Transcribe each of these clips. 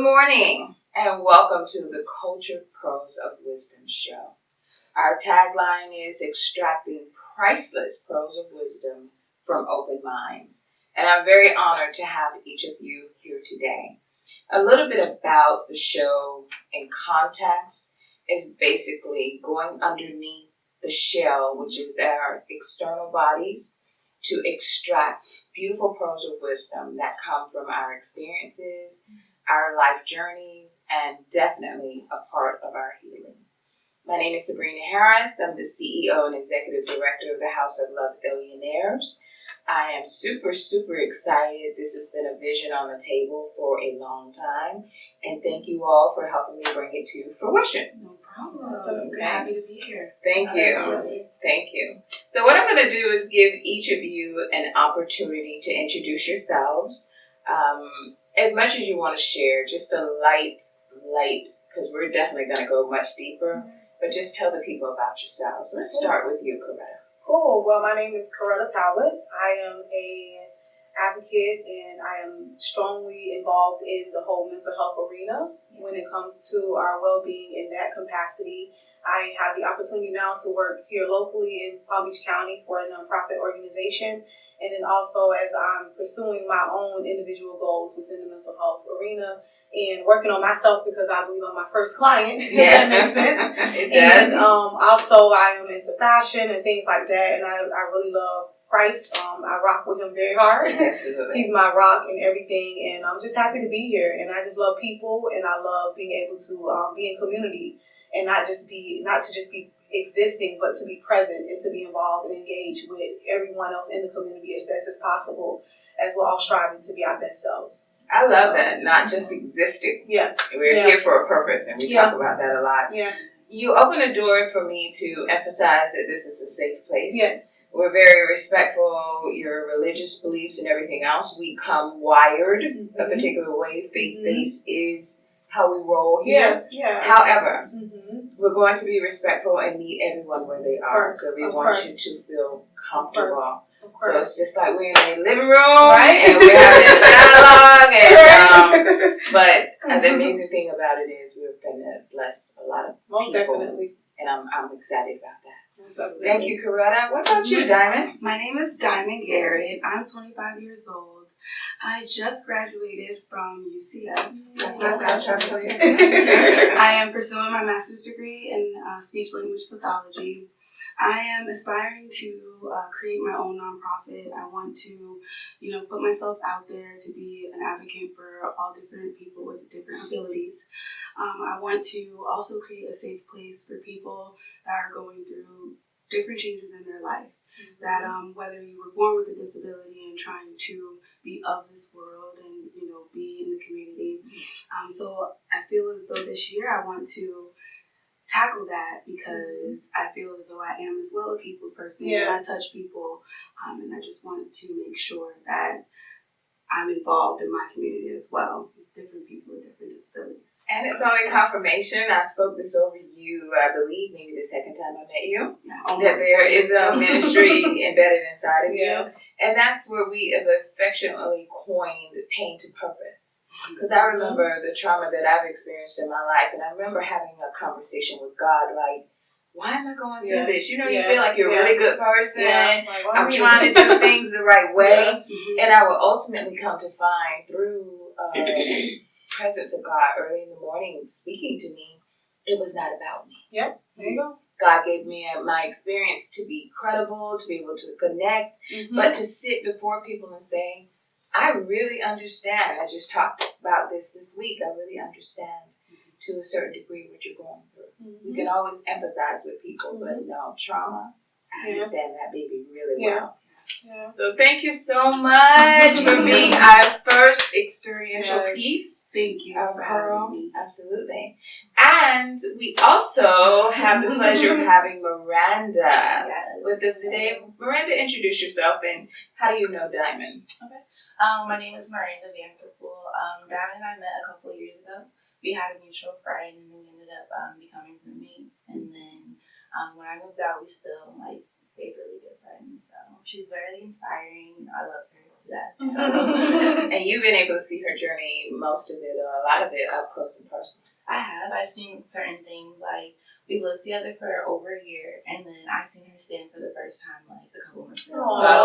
Good morning and welcome to the Cultured Pearls of Wisdom show. Our tagline is extracting priceless pearls of wisdom from open minds. And I'm very honored to have each of you here today. A little bit about the show in context is basically going underneath the shell, which is our external bodies, to extract beautiful pearls of wisdom that come from our experiences, our life journeys, and definitely a part of our healing. My name is Sabrina. I'm the CEO and Executive Director of the House of Loveillionaires. I am super excited. This has been a vision on the table for a long time, and thank you all for helping me bring it to fruition. No problem. Okay. Happy to be here. Thank you. So what I'm going to do is give each of you an opportunity to introduce yourselves. As much as you want to share, just a light, because we're definitely going to go much deeper, but just tell the people about yourselves. Let's start with you, Coretta. Cool. Well, my name is Coretta Talbort. I am an advocate and I am strongly involved in the whole mental health arena when it comes to our well-being in that capacity. I have the opportunity now to work here locally in Palm Beach County for a nonprofit organization. And then also as I'm pursuing my own individual goals within the mental health arena and working on myself because I believe I'm my first client, if that makes sense. And also I am into fashion and things like that. And I really love Christ. I rock with him very hard. Absolutely. He's my rock and everything. And I'm just happy to be here. And I just love people and I love being able to be in community and not to just be existing, but to be present and to be involved and engaged with everyone else in the community as best as possible, as we're all striving to be our best selves. I love that, not just existing. Yeah. We're here for a purpose, and we talk about that a lot. Yeah. You open a door for me to emphasize that this is a safe place. Yes. We're very respectful, your religious beliefs and everything else. We come wired a particular way. Faith-based is how we roll here. Yeah. However, we're going to be respectful and meet everyone where they are. So we want you to feel comfortable. So it's just like we're in a living room, right? And we're having a dialogue. But the amazing thing about it is we're going to bless a lot of people. Definitely. And I'm excited about that. Thank you, Coretta. What about you, Diamond? My name is Diamond Garrett. I'm 25 years old. I just graduated from UCF. I am pursuing my master's degree in speech-language pathology. I am aspiring to create my own nonprofit. I want to, put myself out there to be an advocate for all different people with different abilities. I want to also create a safe place for people that are going through different changes in their life. That whether you were born with a disability and trying to be of this world and, be in the community. So I feel as though this year I want to tackle that because I feel as though I am as well a people's person and I touch people, and I just wanted to make sure that I'm involved in my community as well with different people with different disabilities. And it's only confirmation. I spoke this over you, I believe, maybe the second time I met you, that there is a ministry embedded inside of you. And that's where we have affectionately coined pain to purpose. Because I remember the trauma that I've experienced in my life, and I remember having a conversation with God, like, why am I going through this? You feel like you're a really good person. Like, I'm trying to do things the right way. And I will ultimately come to find through the presence of God early in the morning speaking to me, it was not about me. Yeah, there you go. God gave me my experience to be credible, to be able to connect, but to sit before people and say, I really understand. I just talked about this week. I really understand to a certain degree what you're going through. You can always empathize with people, but no, trauma, I understand that baby really well. Yeah. So thank you so much for being our first experiential piece. Thank you for having me. Absolutely. And we also have the pleasure of having Miranda with us today. Miranda, introduce yourself and how do you know Diamond? Okay. My name is Miranda Vanderpool. Diamond and I met a couple of years ago. We had a mutual friend and we ended up becoming roommates. And then when I moved out, we still stayed really good friends. So she's very inspiring. I love her to that. And you've been able to see her journey, most of it, a lot of it, up close and personal. I have. I've seen certain things, like we lived together for over a year, and then I seen her stand for the first time like a couple months ago. So I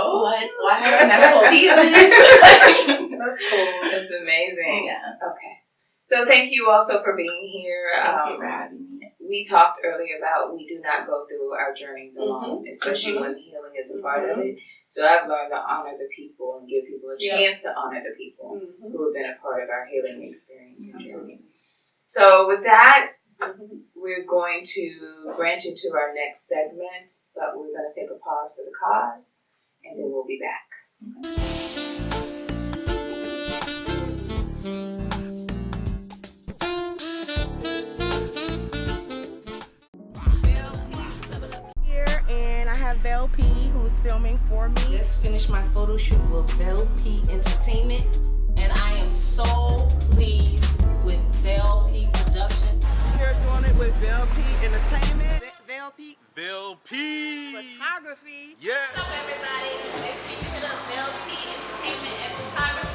was like, what? Why have I never seen this? That's cool. That's amazing. Yeah. Okay. So thank you also for being here. Thank you for having me. We talked earlier about we do not go through our journeys alone, especially when healing is a part of it. So I've learned to honor the people and give people a chance to honor the people who have been a part of our healing experience and journey. So with that, we're going to branch into our next segment, but we're going to take a pause for the cause, and then we'll be back. Here, and I have Vell P, who's filming for me. Just finished my photo shoot with Vell P Entertainment, and I am so pleased with Vell P Production. Here doing it with Vell P Entertainment. Vell P Photography. Yeah. What's up, everybody? Make sure you hit up Vell P Entertainment and Photography.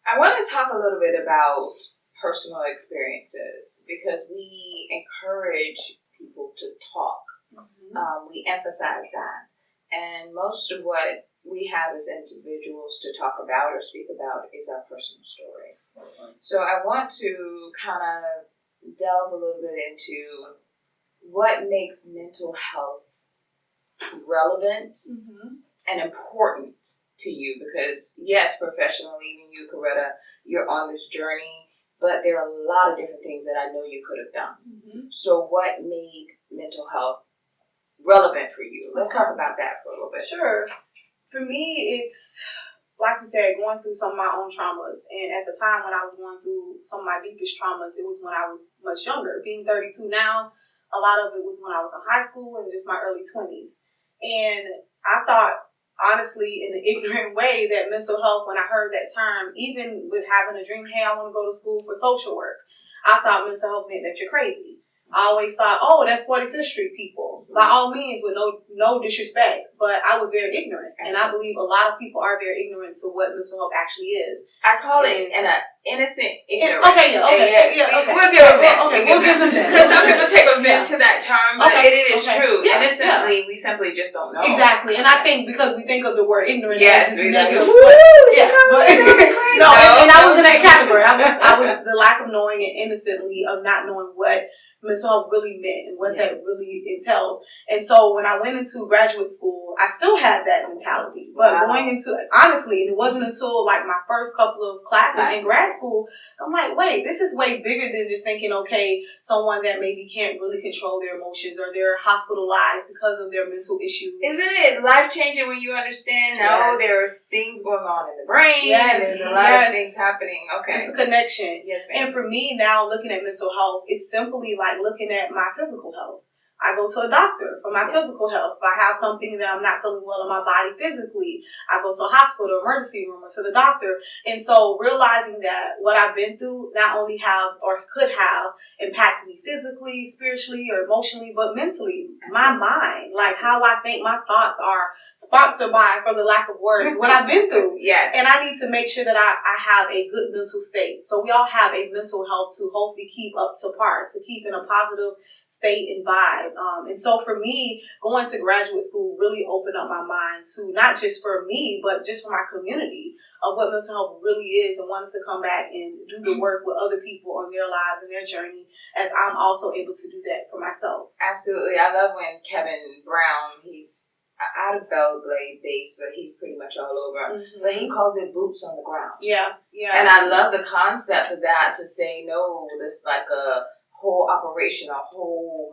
I want to talk a little bit about personal experiences because we encourage people to talk. We emphasize that. And most of what we have as individuals to talk about or speak about is our personal stories. So I want to kind of delve a little bit into what makes mental health relevant and important to you, because yes, professionally, even you, Coretta, you're on this journey, but there are a lot of different things that I know you could have done. So what made mental health relevant for you? Let's talk about that for a little bit. Sure. For me, it's, like you said, going through some of my own traumas. And at the time when I was going through some of my deepest traumas, it was when I was much younger. Being 32 now, a lot of it was when I was in high school and just my early 20s. And I thought, honestly, in an ignorant way, that mental health, when I heard that term, even with having a dream, hey, I want to go to school for social work, I thought mental health meant that you're crazy. I always thought, oh, that's 45th Street people. By all means, with no disrespect. But I was very ignorant. And I believe a lot of people are very ignorant to what mental health actually is. I call it an innocent ignorance. Okay. We'll give them that. We'll give them that. Because some people take offense to that term, but it is true. Yeah. Innocently, we simply just don't know. Exactly. And I think because we think of the word ignorant yes, as we negative. No, and I was in that category. I was the lack of knowing and innocently of not knowing what mental health really meant and what that really entails. And so when I went into graduate school, I still had that mentality. But going into, honestly, it wasn't until like my first couple of classes in grad school, I'm like, wait, this is way bigger than just thinking, okay, someone that maybe can't really control their emotions or they're hospitalized because of their mental issues. Isn't it life-changing when you understand, no, there's things going on in the brain, there's a lot of things happening. Okay. It's a connection. Yes, ma'am. And for me now, looking at mental health, it's simply like looking at my physical health. I go to a doctor for my physical health. If I have something that I'm not feeling well in my body physically, I go to a hospital, emergency room, or to the doctor. And so realizing that what I've been through not only have or could have impacted me physically, spiritually, or emotionally, but mentally, my mind, like how I think, my thoughts are sponsored by, for the lack of words, what I've been through. Yes. And I need to make sure that I have a good mental state. So we all have a mental health to hopefully keep up to par, to keep in a positive state and vibe. And so for me, going to graduate school really opened up my mind to not just for me, but just for my community of what mental health really is, and wanted to come back and do the work with other people on their lives and their journey, as I'm also able to do that for myself. Absolutely. I love when Kevin Brown, he's out of Belgrade base, but he's pretty much all over. But he calls it boots on the ground. Yeah. And I love the concept of that, to say, no, there's like a whole operation, a whole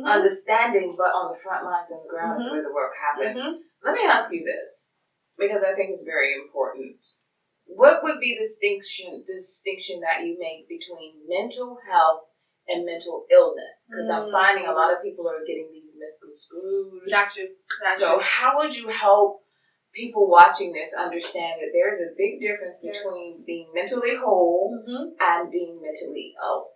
understanding, but on the front lines and the ground is where the work happens. Let me ask you this, because I think it's very important. What would be the distinction that you make between mental health and mental illness? Because I'm finding a lot of people are getting these misconstrued. Gotcha. So how would you help people watching this understand that there's a big difference between being mentally whole and being mentally ill?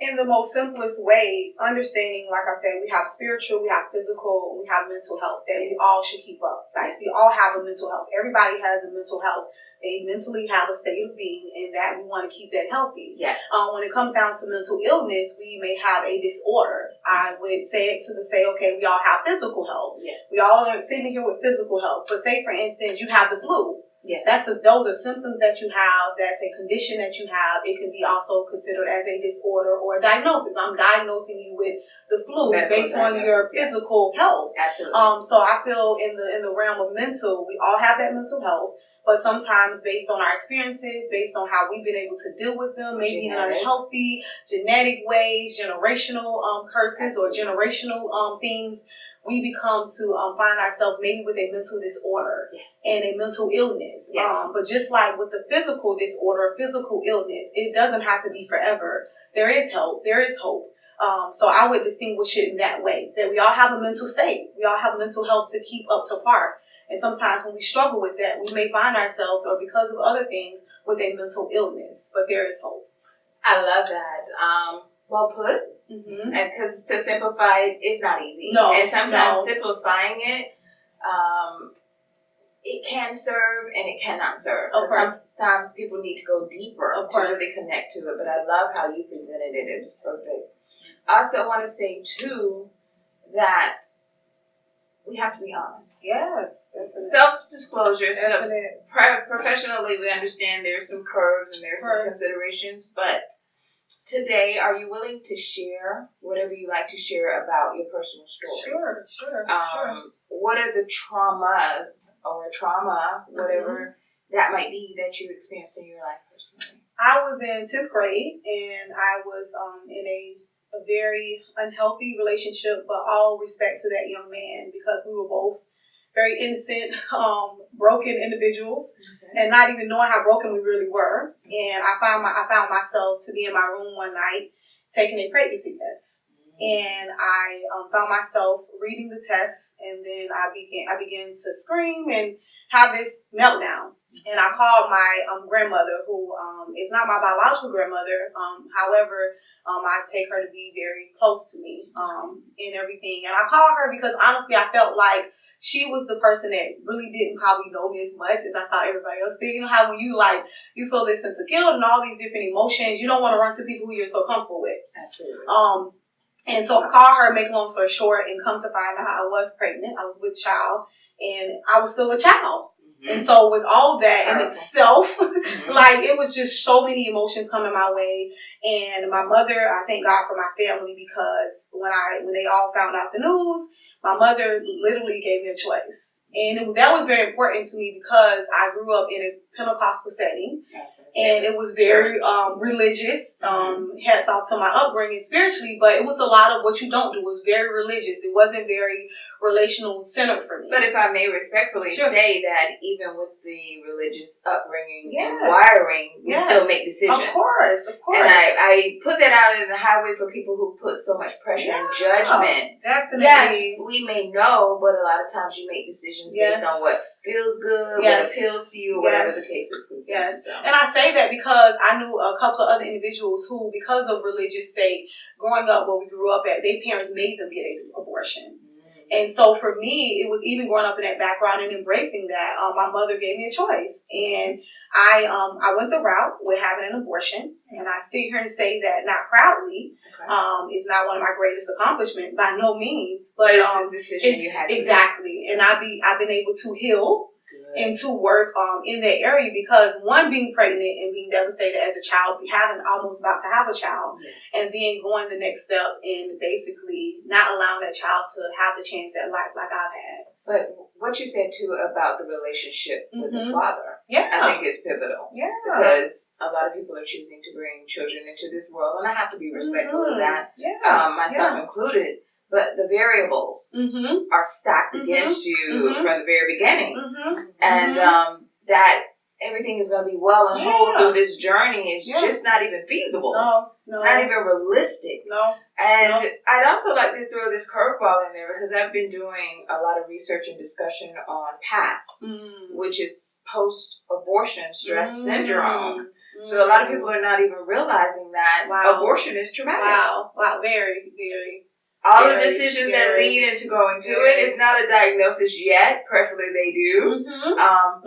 In the most simplest way, understanding, like I said, we have spiritual, we have physical, we have mental health that we all should keep up. Like we all have a mental health. Everybody has a mental health. They mentally have a state of being, and that we want to keep that healthy. Yes. When it comes down to mental illness, we may have a disorder. I would say it to say, okay, we all have physical health. Yes. We all are sitting here with physical health. But say, for instance, you have the flu. Yes. Those are symptoms that you have. That's a condition that you have. It can be also considered as a disorder or a diagnosis. I'm diagnosing you with the flu based on your physical health. Absolutely. So I feel in the realm of mental, we all have that mental health. But sometimes based on our experiences, based on how we've been able to deal with them, maybe in unhealthy, genetic ways, generational curses or generational things, we become to find ourselves maybe with a mental disorder and a mental illness. But just like with the physical disorder, physical illness, it doesn't have to be forever. There is help. There is hope. So I would distinguish it in that way, that we all have a mental state. We all have mental health to keep up to par. And sometimes when we struggle with that, we may find ourselves, or because of other things, with a mental illness. But there is hope. I love that. Well put. And because to simplify it, it's not easy. No. And sometimes simplifying it, it can serve and it cannot serve. Of course. Sometimes people need to go deeper Of to course. really connect to it. But I love how you presented it. It was perfect. I also want to say, too, that we have to be honest. Yes. Definitely. Self-disclosure. Definitely. Professionally, we understand there's some curves and there's some considerations. But today, are you willing to share whatever you like to share about your personal stories? Sure. What are the traumas or trauma, whatever that might be, that you experienced in your life personally? I was in 10th grade, and I was in a very unhealthy relationship, but all respect to that young man, because we were both very innocent, broken individuals, and not even knowing how broken we really were. And I found myself to be in my room one night taking a pregnancy test, and I found myself reading the test, and then I began to scream and have this meltdown. And I called my grandmother, who is not my biological grandmother. However, I take her to be very close to me in everything. And I called her because honestly, I felt like she was the person that really didn't probably know me as much as I thought everybody else did. You know how when you feel this sense of guilt and all these different emotions, you don't want to run to people who you're so comfortable with. Absolutely. And so I called her, make a long story short, and come to find out I was pregnant. I was with child, and I was still a child. And so with all of that in itself, it was just so many emotions coming my way. And my mother, I thank God for my family, because when they all found out the news, my mother literally gave me a choice. And that was very important to me, because I grew up in a Pentecostal setting, and it was very religious. Hats off to my upbringing spiritually, but it was a lot of what you don't do. It was very religious. It wasn't very relational centered for me. But if I may respectfully say that even with the religious upbringing and wiring, we still make decisions. Of course. And I put that out in the highway for people who put so much pressure and judgment. Definitely. Yes, we may know, but a lot of times you make decisions based on what feels good, what appeals to you, or whatever the case is concerned. Yes. So. And I say that because I knew a couple of other individuals who, because of religious sake, growing up where we grew up at, their parents made them get an abortion. And so for me, it was even growing up in that background and embracing that. My mother gave me a choice, and I went the route with having an abortion. And I sit here and say that not proudly. It's not one of my greatest accomplishments by no means, but it's a decision you had to exactly. make. And I've been able to heal and to work in that area, because one, being pregnant and being devastated as a child, almost about to have a child, and then going the next step and basically not allowing that child to have the chance at life like I've had. But what you said too about the relationship with the father, I think is pivotal. Yeah. Because a lot of people are choosing to bring children into this world, and I have to be respectful of that, myself included. But the variables are stacked against you from the very beginning. And that everything is going to be well and whole through this journey is just not even feasible. No. It's not even realistic. No. And I'd also like to throw this curveball in there because I've been doing a lot of research and discussion on PASS, which is post-abortion stress syndrome. So a lot of people are not even realizing that abortion is traumatic. Wow, very, very. All the decisions that lead into going to it, it's not a diagnosis yet. Preferably they do.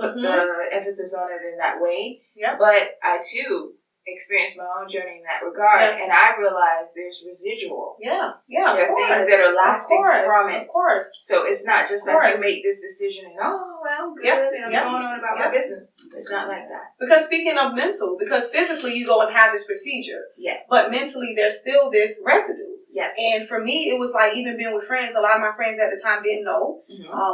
Put the emphasis on it in that way. Yep. But I too experienced my own journey in that regard, and I realized there's residual. Yeah, there are things that are lasting from it. Of course. So it's not just like you make this decision and I'm good and I'm going on about my business. It's not like that. Because speaking of mental, because physically you go and have this procedure. Yes. But mentally there's still this residue. Yes. And for me, it was like even being with friends, a lot of my friends at the time didn't know.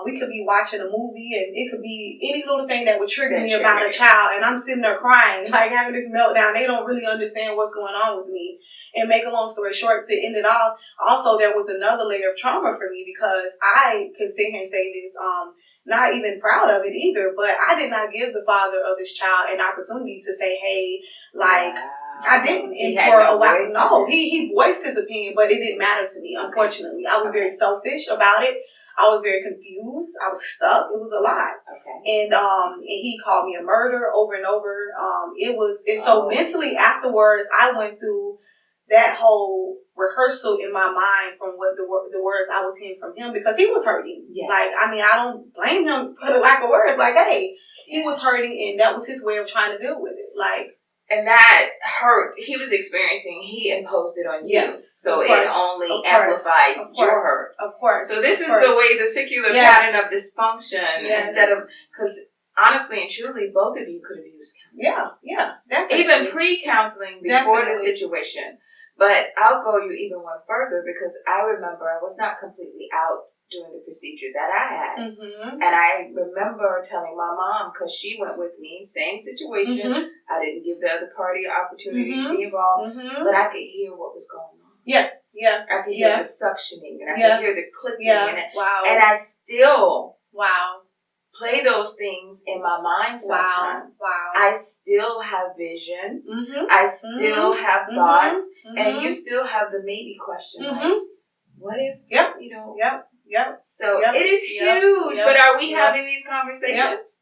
We could be watching a movie and it could be any little thing that would trigger me about a child. And I'm sitting there crying, like having this meltdown. They don't really understand what's going on with me. And make a long story short, to end it off, also there was another layer of trauma for me because I can sit here and say this, not even proud of it either, but I did not give the father of this child an opportunity to say, hey, like, I didn't. And for a while, no, he voiced his opinion, but it didn't matter to me, unfortunately. I was very selfish about it. I was very confused. I was stuck. It was a lot. And he called me a murderer over and over. So mentally afterwards, I went through that whole rehearsal in my mind from what the words I was hearing from him because he was hurting. Yes. Like, I mean, I don't blame him for the lack of words. Like, hey, he was hurting and that was his way of trying to deal with it. Like, and that hurt he was experiencing, he imposed it on you. Yes, so it only amplified your hurt. Of course. So this is the way the secular pattern of dysfunction instead of, because honestly and truly, both of you could have used counseling. Yeah, definitely. Even pre-counseling before the situation. But I'll go you even one further because I remember I was not completely out doing the procedure that I had. And I remember telling my mom, because she went with me, same situation. I didn't give the other party an opportunity to be involved, but I could hear what was going on. I could hear the suctioning, and I could hear the clicking. And I still play those things in my mind sometimes. I still have visions. I still have thoughts. And you still have the maybe question, like, what if, you know? So it is huge, but are we having these conversations?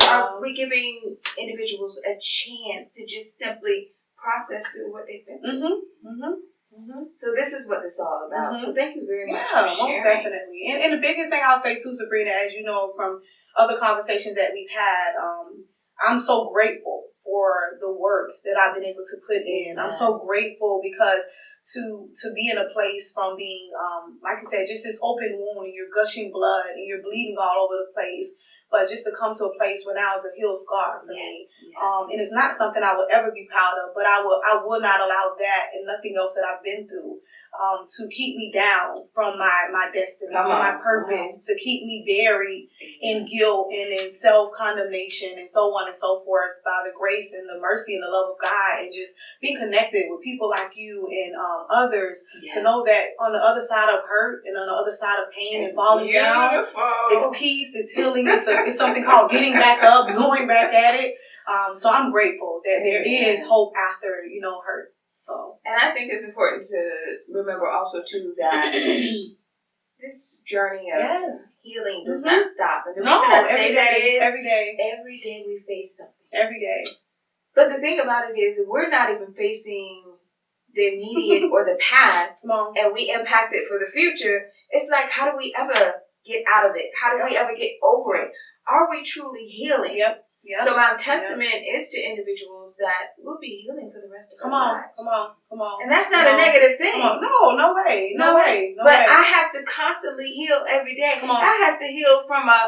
Are we giving individuals a chance to just simply process through what they've been through? So this is what this is all about. So thank you very much for sharing. Most definitely. And the biggest thing I'll say too, Sabrina, as you know from other conversations that we've had, I'm so grateful for the work that I've been able to put in. I'm so grateful because to be in a place from being, like you said, just this open wound and you're gushing blood and you're bleeding all over the place, but just to come to a place where now it's a healed scar for me. And it's not something I would ever be proud of, but I will not allow that and nothing else that I've been through to keep me down from my destiny, from my purpose, to keep me buried in guilt and in self-condemnation and so on and so forth by the grace and the mercy and the love of God, and just be connected with people like you and others to know that on the other side of hurt and on the other side of pain and falling down, it's peace, it's healing, it's something called getting back up, going back at it. So I'm grateful that there is hope after, hurt. So, and I think it's important to remember also too that this journey of healing does not stop. And the reason I say that is every day we face something. Every day. But the thing about it is that we're not even facing the immediate or the past, and we impact it for the future. It's like, how do we ever get out of it? How do we ever get over it? Are we truly healing? So my testament is to individuals that will be healing for the rest of their lives. Come on. And that's not a negative thing. No way. But I have to constantly heal every day. I have to heal from a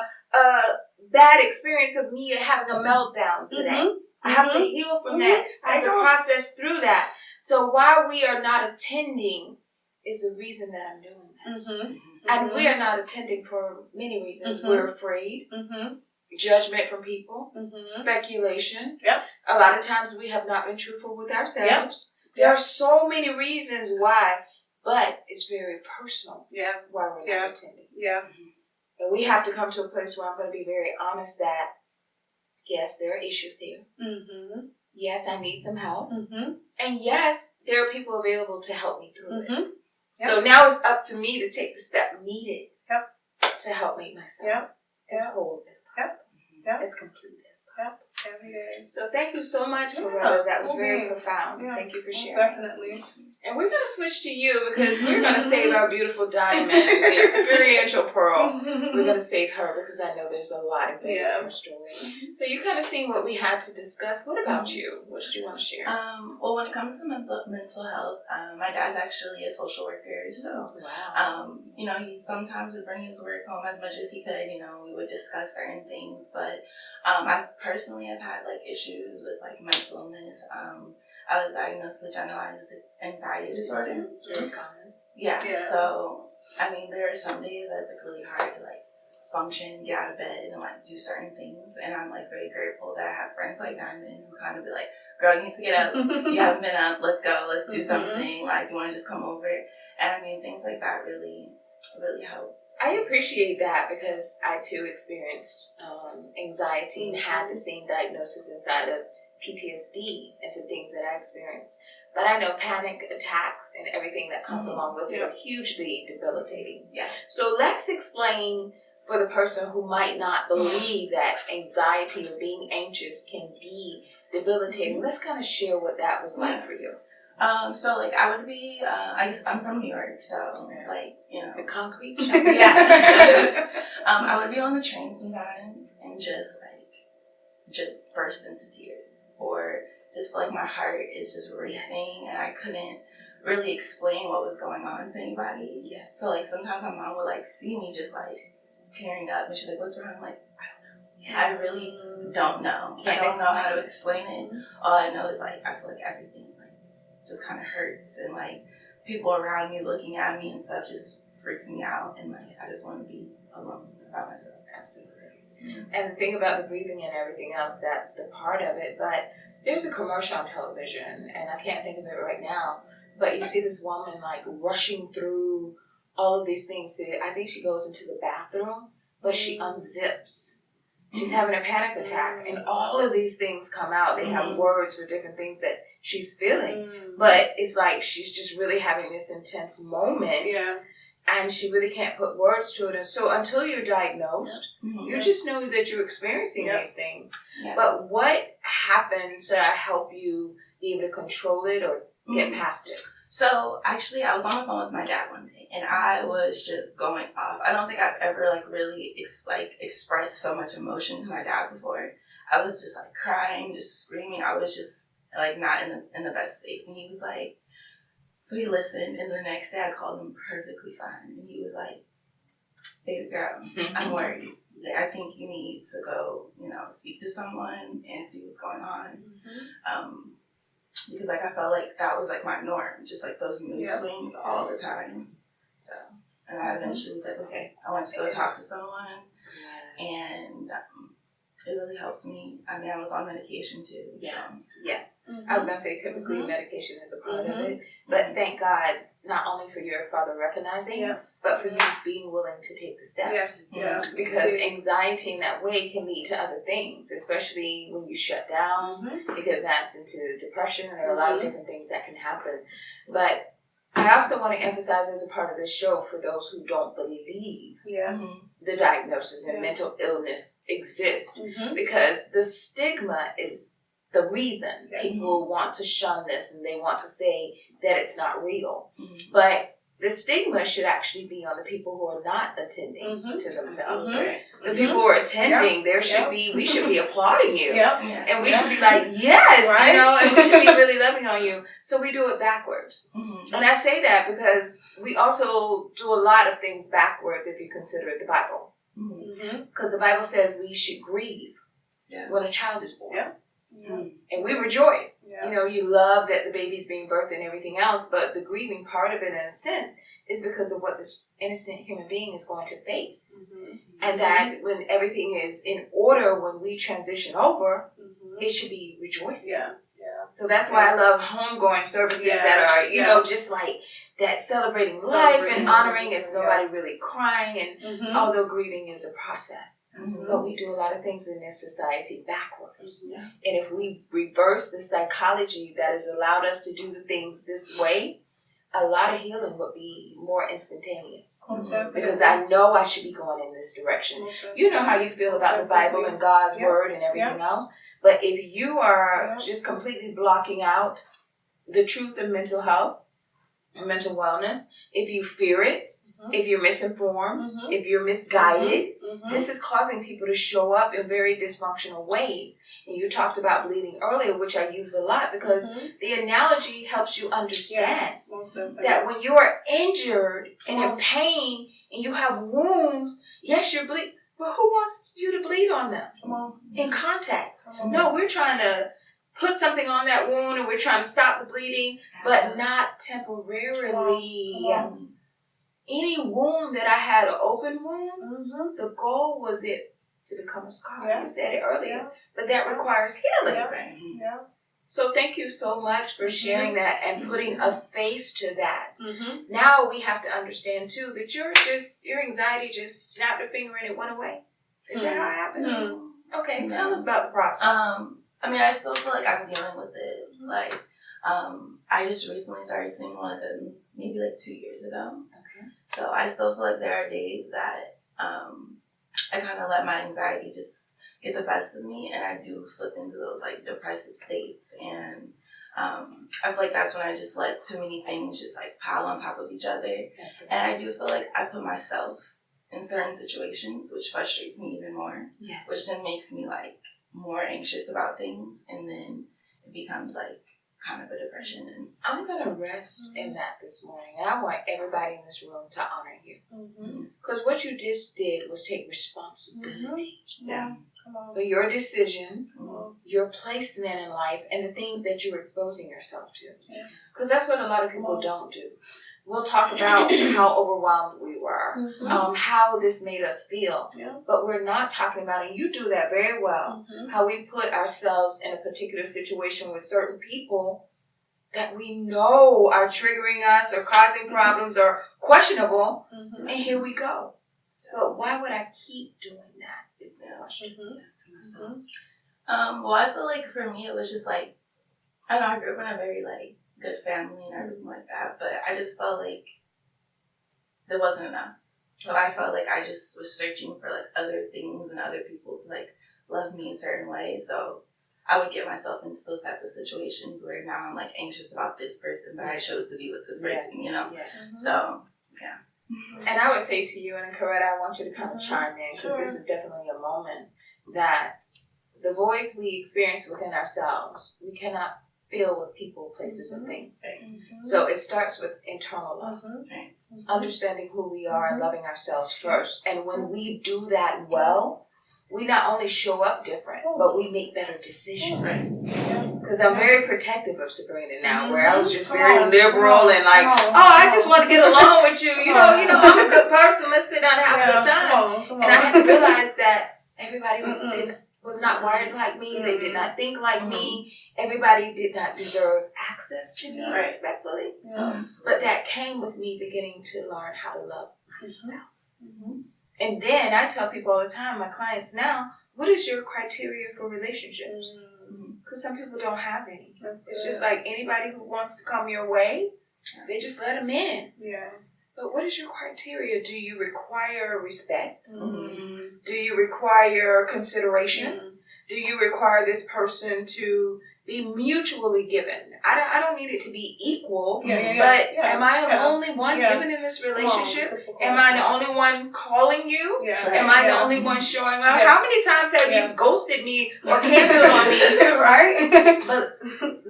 bad experience of me having a meltdown today. I have to heal from that. I have to process through that. So why we are not attending is the reason that I'm doing this. And we are not attending for many reasons. We're afraid. Judgment from people, speculation. A lot of times we have not been truthful with ourselves. There are so many reasons why, but it's very personal why we're not attending. And we have to come to a place where I'm going to be very honest that yes, there are issues here. Mm-hmm. Yes, I need some help. Mm-hmm. And yes, there are people available to help me through it. Mm-hmm. Yep. So now it's up to me to take the step needed to help make myself as whole as possible. Yep. As complete as possible. Every day. So thank you so much, Coretta. That was very Okay. profound. Yeah. Thank you for sharing. Definitely. And we're going to switch to you because we're going to save our beautiful diamond, the experiential pearl. We're going to save her because I know there's a lot embedded in her story. So you kind of seen what we had to discuss. What about you? What did you want to share? Well, when it comes to mental health, my dad's actually a social worker, so Wow. you know, he sometimes would bring his work home as much as he could. You know, we would discuss certain things, but I personally have had like issues with like mental illness. I was diagnosed with generalized anxiety disorder. Very common. Yeah. So I mean, there are some days that it's like really hard to like function, get out of bed, and like do certain things. And I'm like very grateful that I have friends like Diamond who kind of be like, "Girl, you need to get up. You haven't been up. Let's go. Let's do something. Like, do you want to just come over?" And I mean, things like that really, really help. I appreciate that because I too experienced anxiety and had the same diagnosis inside of PTSD and some things that I experienced. But I know panic attacks and everything that comes along with it are hugely debilitating. Yeah. So let's explain for the person who might not believe that anxiety or being anxious can be debilitating. Let's kind of share what that was like for you. So like I would be, I'm from New York, so like, you know. The concrete? Yeah. I would be on the train sometimes and just burst into tears, or just feel like my heart is just racing and I couldn't really explain what was going on to anybody. Yes. So like sometimes my mom would like see me just like tearing up and she's like, "What's wrong?" I'm like, "I don't know. Yes. I really don't know. I don't know how to explain it. All I know is like I feel like everything like just kind of hurts, and like people around me looking at me and stuff just freaks me out, and like I just want to be alone by myself." Absolutely. And the thing about the breathing and everything else, that's the part of it. But there's a commercial on television, and I can't think of it right now, but you see this woman like rushing through all of these things. I think she goes into the bathroom, but she unzips. She's having a panic attack, and all of these things come out. They have words for different things that she's feeling, but it's like she's just really having this intense moment. Yeah. And she really can't put words to it. And so until you're diagnosed, you just know that you're experiencing these things. Yeah. But what happened to help you be able to control it or get past it? So actually, I was on the phone with my dad one day, and I was just going off. I don't think I've ever like really expressed so much emotion to my dad before. I was just like crying, just screaming. I was just like not in the best space. And he was like, so he listened, and the next day I called him perfectly fine, and he was like, "Baby girl, I'm worried. I think you need to go, you know, speak to someone and see what's going on." Because like I felt like that was like my norm, just like those mood swings all the time. So, and I eventually was like, okay, I want to go talk to someone, and it really helps me. I mean, I was on medication too. Yes. I was going to say typically medication is a part of it, but thank God not only for your father recognizing, but for you being willing to take the steps. Because anxiety in that way can lead to other things, especially when you shut down. It can advance into depression. There are a lot of different things that can happen. But I also want to emphasize as a part of this show for those who don't believe the diagnosis and mental illness exists, because the stigma is the reason people want to shun this and they want to say that it's not real. But the stigma should actually be on the people who are not attending to themselves. The people who are attending, we should be applauding you. And we should be like, yes, you know, and we should be really loving on you. So we do it backwards. And I say that because we also do a lot of things backwards if you consider it the Bible. Because the Bible says we should grieve when a child is born. And we rejoice. You know, you love that the baby's being birthed and everything else, but the grieving part of it, in a sense, is because of what this innocent human being is going to face. And that when everything is in order, when we transition over, it should be rejoicing. So that's why I love homegoing services that are, you know, just like that celebrating life and honoring. It's nobody really crying, and although grieving is a process, but we do a lot of things in this society backwards. And if we reverse the psychology that has allowed us to do the things this way, a lot of healing would be more instantaneous. Because I know I should be going in this direction. You know how you feel about the Bible and God's word and everything else. But if you are just completely blocking out the truth of mental health and mental wellness, if you fear it, if you're misinformed, if you're misguided, this is causing people to show up in very dysfunctional ways. And you talked about bleeding earlier, which I use a lot because the analogy helps you understand that when you are injured and in pain and you have wounds, yes, you're bleeding. But who wants you to bleed on them? In contact. No, we're trying to put something on that wound and we're trying to stop the bleeding, but not temporarily. Any wound that I had, an open wound, the goal was it to become a scar. You said it earlier. But that requires healing. So thank you so much for sharing that and putting a face to that. Now we have to understand too that your anxiety just snapped a finger and it went away. Is that how it happened? Okay, tell us about the process. I mean, I still feel like I'm dealing with it. Like, I just recently started seeing one of them maybe like 2 years ago. So I still feel like there are days that I kind of let my anxiety just get the best of me, and I do slip into those like depressive states, and I feel like that's when I just let too many things just like pile on top of each other, and I do feel like I put myself in certain situations, which frustrates me even more, which then makes me like more anxious about things, and then it becomes like kind of a depression. And I'm going to rest in that this morning, and I want everybody in this room to honor you. Because what you just did was take responsibility for your decisions, your placement in life, and the things that you're exposing yourself to. Because that's what a lot of people don't do. We'll talk about how overwhelmed we were, how this made us feel, but we're not talking about, and you do that very well, how we put ourselves in a particular situation with certain people that we know are triggering us or causing problems or questionable, and here we go. But why would I keep doing that is the question to myself. Well, I feel like for me, it was just like, I don't know, I grew up in a very like good family and everything like that, but I just felt like there wasn't enough. So I felt like I just was searching for like other things and other people to like love me in certain ways. So I would get myself into those type of situations where now I'm like anxious about this person, but I chose to be with this person, you know? So, yeah. And I would say to you, and Coretta, I want you to kind of chime in, because this is definitely a moment that the voids we experience within ourselves, we cannot fill with people, places, and things. So it starts with internal love. Understanding who we are and loving ourselves first. And when we do that well, we not only show up different, but we make better decisions. Because I'm very protective of Sabrina now, where I was just very liberal and like, I just want to get along with you. You know, I'm a good person. Let's sit down and have a good time. And I had to realize that everybody was not wired like me. They did not think like me. Everybody did not deserve access to me respectfully. But that came with me beginning to learn how to love myself. And then I tell people all the time, my clients now, what is your criteria for relationships? Because some people don't have any. It's just like anybody who wants to come your way, they just let them in. But what is your criteria? Do you require respect? Do you require consideration? Do you require this person to be mutually given? I don't need it to be equal, but am I the only one given in this relationship? Am I the only one calling you? Am I the only one showing up? How many times have you ghosted me or canceled on me? But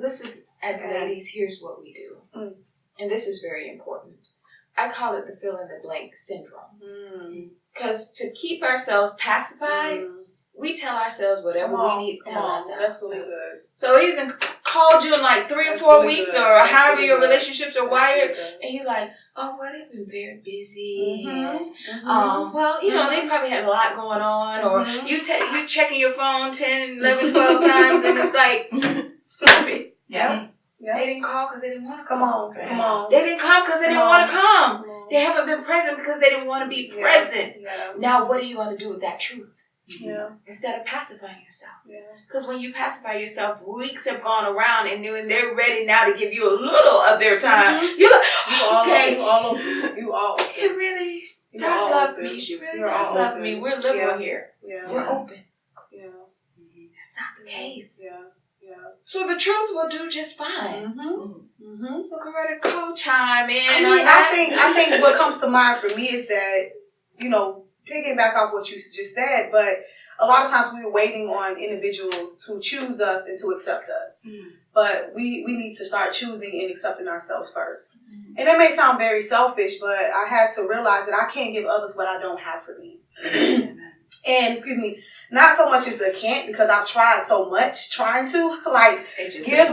listen, as ladies, here's what we do. And this is very important. I call it the fill in the blank syndrome. Because to keep ourselves pacified, we tell ourselves whatever we need to tell ourselves. That's really good. So he hasn't called you in like 3 or 4 weeks or however your relationships are wired, and you're like, oh, well, they've been very busy. Well, they probably had a lot going on, or you're checking your phone 10, 11, 12 times, and it's like, stop it. Yeah. Yeah. They didn't call because they didn't want to Come on. Come on. They didn't come because they didn't want to come. They haven't been present because they didn't want to be present. Yeah. Now, what are you going to do with that truth? Yeah. Instead of pacifying yourself. Yeah. Because when you pacify yourself, weeks have gone around and they're ready now to give you a little of their time. You're like, okay. You all. It really does love me. She really does love me. We're liberal here. Yeah. We're open. Yeah. That's not the case. Yeah. Yeah. So the truth will do just fine. So Coretta, co-chime in. I think what comes to mind for me is that, picking back off what you just said, but a lot of times we're waiting on individuals to choose us and to accept us. But we need to start choosing and accepting ourselves first. And it may sound very selfish, but I had to realize that I can't give others what I don't have for me. And not so much as I can't, because I've tried so much trying to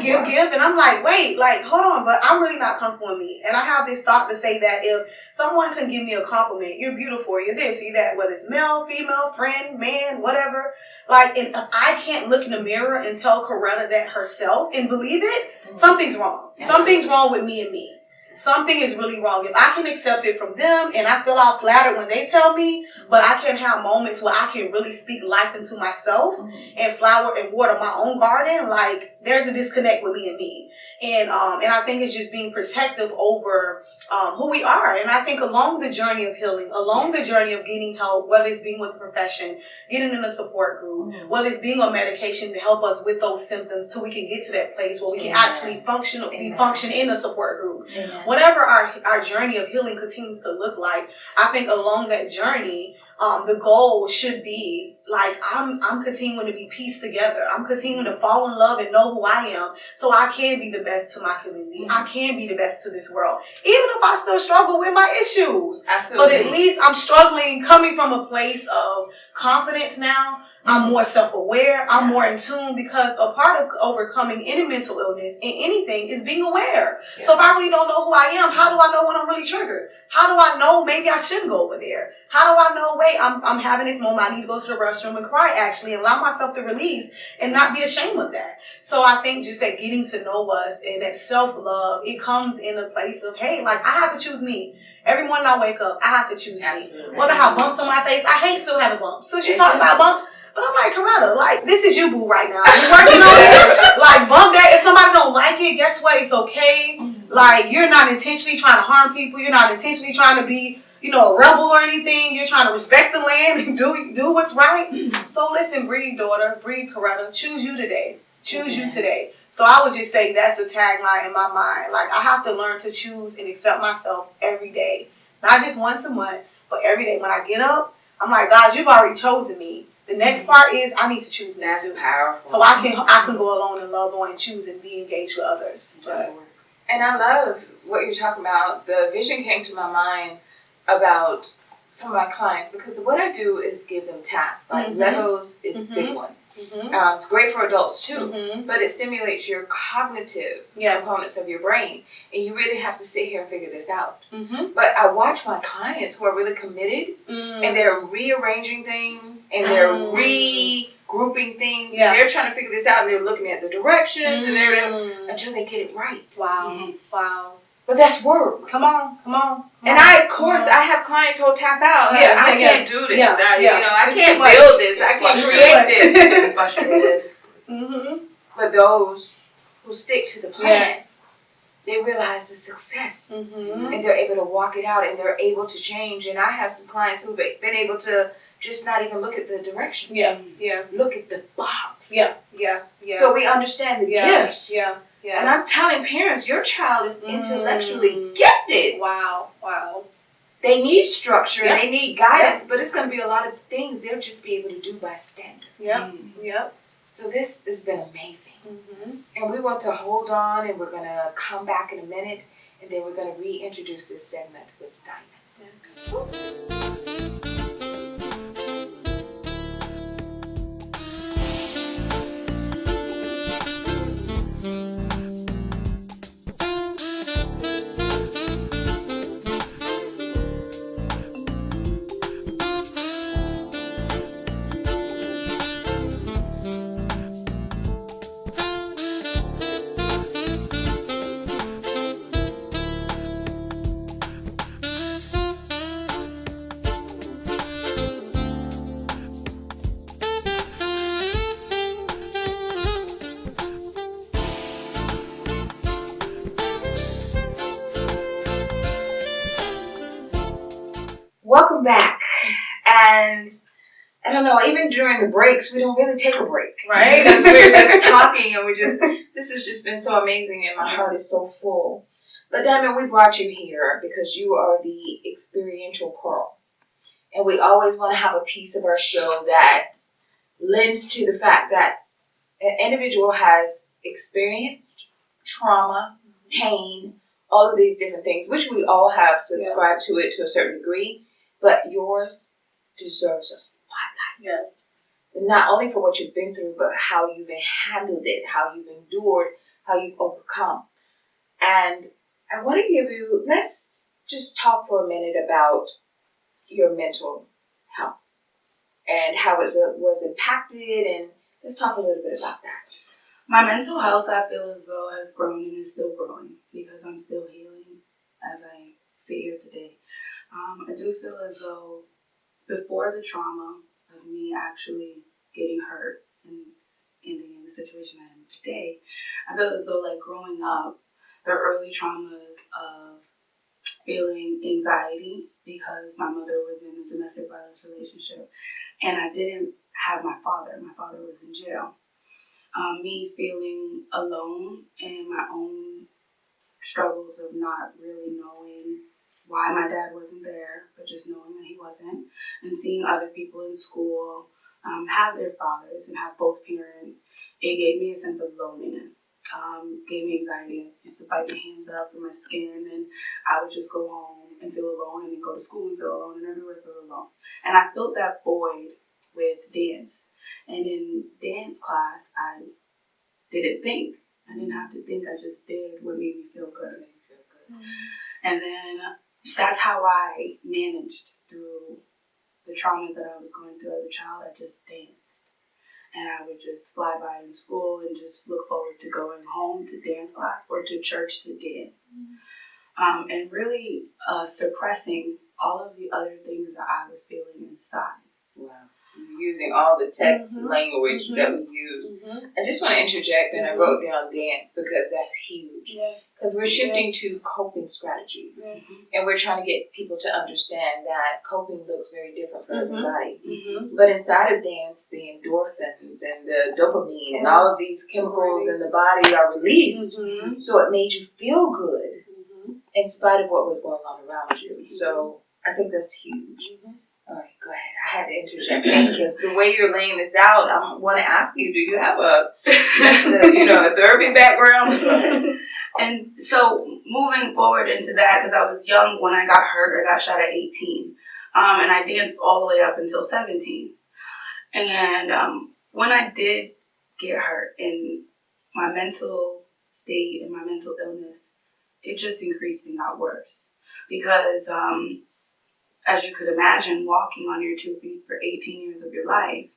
give, and I'm like, wait, hold on, but I'm really not comfortable in me. And I have this thought to say that if someone can give me a compliment, you're beautiful, you're this, you're that, whether it's male, female, friend, man, whatever, and if I can't look in the mirror and tell Coretta that herself and believe it, something's wrong. Something's wrong with me and me. Something is really wrong. If I can accept it from them and I feel all flattered when they tell me, but I can have moments where I can really speak life into myself and flower and water my own garden, there's a disconnect with me and me. And I think it's just being protective over who we are. And I think along the journey of healing, along the journey of getting help, whether it's being with a profession, getting in a support group, whether it's being on medication to help us with those symptoms till we can get to that place where we can actually function in a support group. Whatever our journey of healing continues to look like, I think along that journey, the goal should be I'm continuing to be pieced together. I'm continuing to fall in love and know who I am, so I can be the best to my community. I can be the best to this world, even if I still struggle with my issues. Absolutely. But at least I'm struggling coming from a place of confidence now. I'm more self-aware. I'm more in tune, because a part of overcoming any mental illness in anything is being aware. Yeah. So if I really don't know who I am, how do I know when I'm really triggered? How do I know maybe I shouldn't go over there? How do I know, wait, I'm having this moment, I need to go to the restroom and cry, actually, and allow myself to release and not be ashamed of that. So I think just that getting to know us and that self-love, it comes in a place of, hey, I have to choose me. Every morning I wake up, I have to choose me. Whether I have bumps on my face, I hate still having bumps. So she talking about bumps. But I'm like, Coretta, this is you, boo, right now. You're working on it. Bump that. If somebody don't like it, guess what? It's okay. You're not intentionally trying to harm people. You're not intentionally trying to be, a rebel or anything. You're trying to respect the land and do what's right. So listen, breathe, daughter. Breathe, Coretta. Choose you today. Choose you today. So I would just say that's a tagline in my mind. I have to learn to choose and accept myself every day. Not just once a month, but every day. When I get up, I'm like, God, you've already chosen me. The next part is I need to choose me too. That's powerful. So I can go alone and love on and choose and be engaged with others. And I love what you're talking about. The vision came to my mind about some of my clients, because what I do is give them tasks. Legos is a big one. It's great for adults too, but it stimulates your cognitive components of your brain, and you really have to sit here and figure this out. But I watch my clients who are really committed, and they're rearranging things, and they're regrouping things, and they're trying to figure this out, and they're looking at the directions, and they're until they get it right. Wow. But that's work. Come on. And I have clients who'll tap out. I can't do this. I can't much. build this. I can't create this. I'm frustrated. But those who stick to the plan, they realize the success. And they're able to walk it out, and they're able to change. And I have some clients who've been able to just not even look at the direction. Look at the box. So we understand the gifts. And I'm telling parents, your child is intellectually gifted. Wow. They need structure, they need guidance, but it's going to be a lot of things they'll just be able to do by standard. So this has been amazing. And we want to hold on, and we're going to come back in a minute, and then we're going to reintroduce this segment with Diamond. even during the breaks, we don't really take a break. Right. Because we're just talking and this has just been so amazing and my heart is so full. But Diamond, we brought you here because you are the experiential pearl. And we always want to have a piece of our show that lends to the fact that an individual has experienced trauma, pain, all of these different things, which we all have subscribed to it to a certain degree, but yours deserves a spotlight. Yes. Not only for what you've been through, but how you've handled it, how you've endured, how you've overcome. And I want to give you, let's just talk for a minute about your mental health and how it was impacted, and let's talk a little bit about that. My mental health, I feel as though, has grown and is still growing because I'm still healing as I sit here today. I do feel as though before the trauma of me actually getting hurt and ending in the situation I am today, I feel as though, like, growing up, the early traumas of feeling anxiety because my mother was in a domestic violence relationship and I didn't have my father. My father was in jail. Me feeling alone in my own struggles of not really knowing why my dad wasn't there, but just knowing that he wasn't, and seeing other people in school have their fathers and have both parents, it gave me a sense of loneliness. Gave me anxiety. I used to bite my hands up in my skin, and I would just go home and feel alone, and then go to school and feel alone, and everywhere feel alone. And I filled that void with dance. And in dance class, I didn't think. I didn't have to think. I just did what made me feel good. And then that's how I managed through the trauma that I was going through as a child. I just danced. And I would just fly by in school and just look forward to going home to dance class or to church to dance. And really suppressing all of the other things that I was feeling inside. Wow. Using all the text language that we use. I just want to interject, and I wrote down dance because that's huge. Yes. Because we're shifting to coping strategies. And we're trying to get people to understand that coping looks very different for everybody. But inside of dance, the endorphins and the dopamine and all of these chemicals in the body are released. So it made you feel good in spite of what was going on around you. So I think that's huge. All right, go ahead. I had to interject because the way you're laying this out, I want to ask you, do you have a therapy background? Go ahead. And so moving forward into that, because I was young when I got hurt. I got shot at 18. And I danced all the way up until 17. And when I did get hurt and my mental state and my mental illness, it just increased and got worse. Because as you could imagine, walking on your 2 feet for 18 years of your life,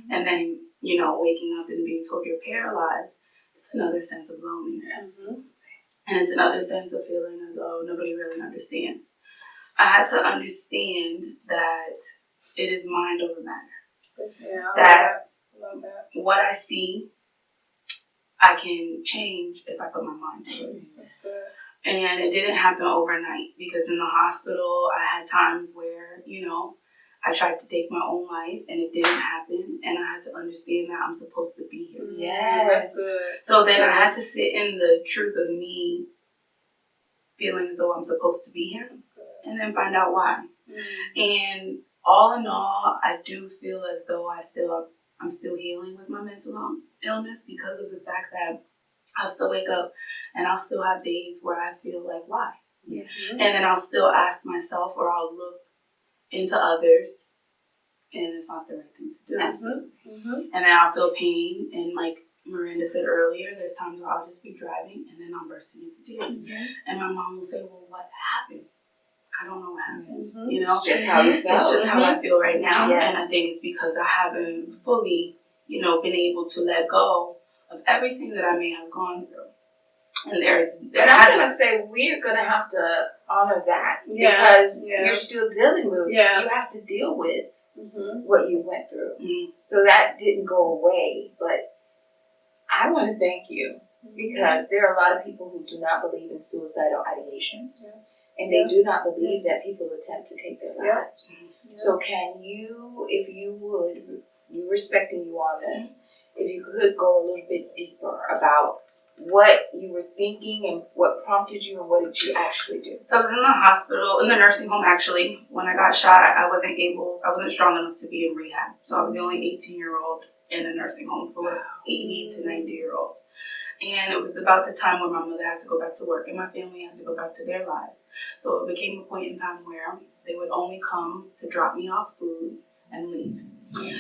and then, waking up and being told you're paralyzed, it's another sense of loneliness. And it's another sense of feeling as though nobody really understands. I had to understand that it is mind over matter. Yeah, love that. What I see, I can change if I put my mind to it. That's good. And it didn't happen overnight because in the hospital, I had times where, I tried to take my own life and it didn't happen. And I had to understand that I'm supposed to be here. Yes. That's good. So then I had to sit in the truth of me feeling as though I'm supposed to be here and then find out why. And all in all, I do feel as though I'm still healing with my mental illness because of the fact that I'll still wake up and I'll still have days where I feel like, why? Yes. And then I'll still ask myself, or I'll look into others, and it's not the right thing to do. Absolutely. And then I'll feel pain, and like Miranda said earlier, there's times where I'll just be driving and then I'm bursting into tears. And my mom will say, well, what happened? I don't know what happened. It's just how you felt. It's just how I feel right now. Yes. And I think it's because I haven't fully, been able to let go of everything that I may have gone through. And But I'm going to say we're going to have to honor that because you're still dealing with you have to deal with what you went through. So that didn't go away. But I want to thank you because there are a lot of people who do not believe in suicidal ideations. And they do not believe that people attempt to take their lives. So can you, if you would, you respecting you on this, if you could go a little bit deeper about what you were thinking and what prompted you and what did you actually do? So I was in the hospital, in the nursing home actually. When I got shot, I wasn't strong enough to be in rehab. So I was the only 18-year-old in a nursing home for 80 to 90-year-olds. And it was about the time when my mother had to go back to work and my family had to go back to their lives. So it became a point in time where they would only come to drop me off food and leave.